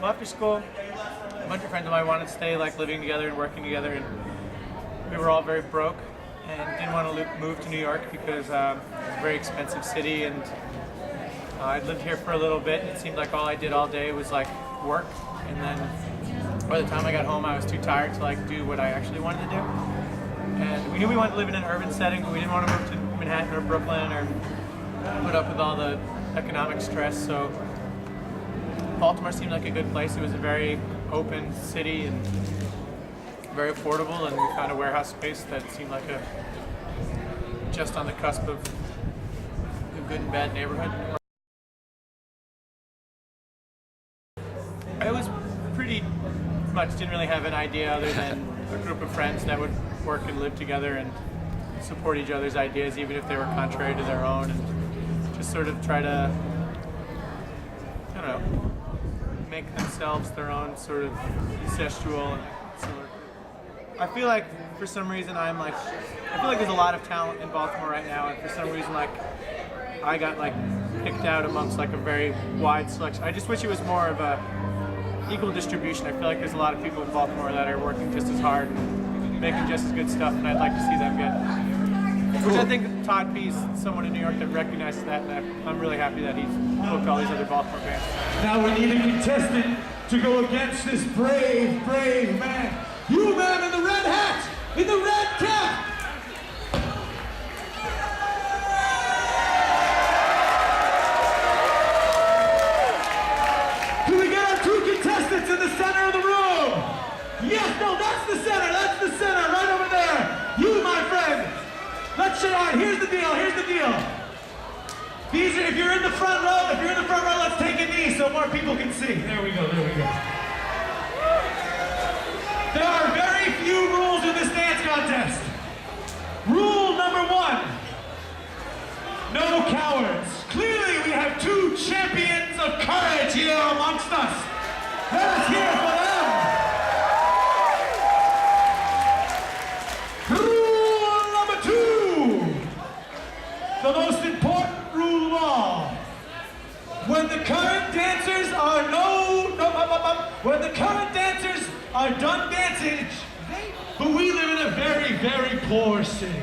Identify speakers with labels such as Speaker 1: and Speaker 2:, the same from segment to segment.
Speaker 1: Well, after school, a bunch of friends of mine wanted to stay like living together and working together, and we were all very broke and didn't want to move to New York because it's a very expensive city, and I'd lived here for a little bit, and it seemed like all I did all day was like work, and then by the time I got home I was too tired to like do what I actually wanted to do. And we knew we wanted to live in an urban setting, but we didn't want to move to Manhattan or Brooklyn or put up with all the economic stress, so Baltimore seemed like a good place. It was a very open city and very affordable, and we found a warehouse space that seemed like a just on the cusp of a good and bad neighborhood. I was pretty much didn't really have an idea other than a group of friends that would work and live together and support each other's ideas even if they were contrary to their own, and just sort of try to, I don't know, make themselves their own sort of incestual and similar. I feel like for some reason I feel like there's a lot of talent in Baltimore right now, and for some reason like I got like picked out amongst like a very wide selection. I just wish it was more of a equal distribution. I feel like there's a lot of people in Baltimore that are working just as hard and making just as good stuff, and I'd like to see them get, which I think Todd P. is someone in New York that recognizes that, and I'm really happy that he's booked all these other Baltimore bands.
Speaker 2: Now we need a contestant to go against this brave, brave man. You, man, in the red hat, in the red cap. Do we get our two contestants in the center of the room? Yes, no, that's the center, right over there. You, my friend. Let's show you. Here's the deal. These are, if you're in the front row, let's take a knee so more people can see. There we go. There are very few rules in this dance contest. Rule number 1, no cowards. Clearly we have two champions of courage here amongst us. Let us hear for them. Rule number 2, the most important rule of all. When the current dancers are done dancing, but we live in a very, very poor city.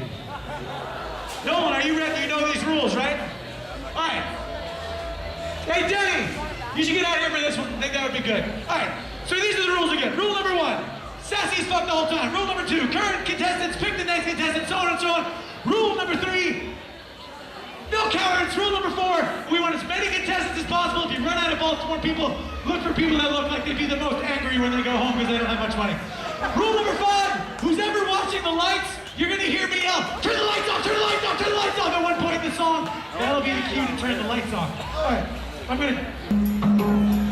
Speaker 2: Nolan, are you ready? You know these rules, right? All right. Hey, Denny, you should get out here for this one. I think that would be good. All right, so these are the rules again. Rule number 1, sassy as fuck the whole time. Rule number 2, current contestants pick the next contestant, so on and so on. Rule number 3, no cowards. Rule number 4, we want as many contestants as possible. If you run out of Baltimore people, look for people that look like they'd be the most angry when they go home because they don't have much money. Rule number 5, who's ever watching the lights, you're gonna hear me yell, turn the lights off, turn the lights off, turn the lights off at one point in the song. That'll be the cue to turn the lights off. All right, I'm gonna...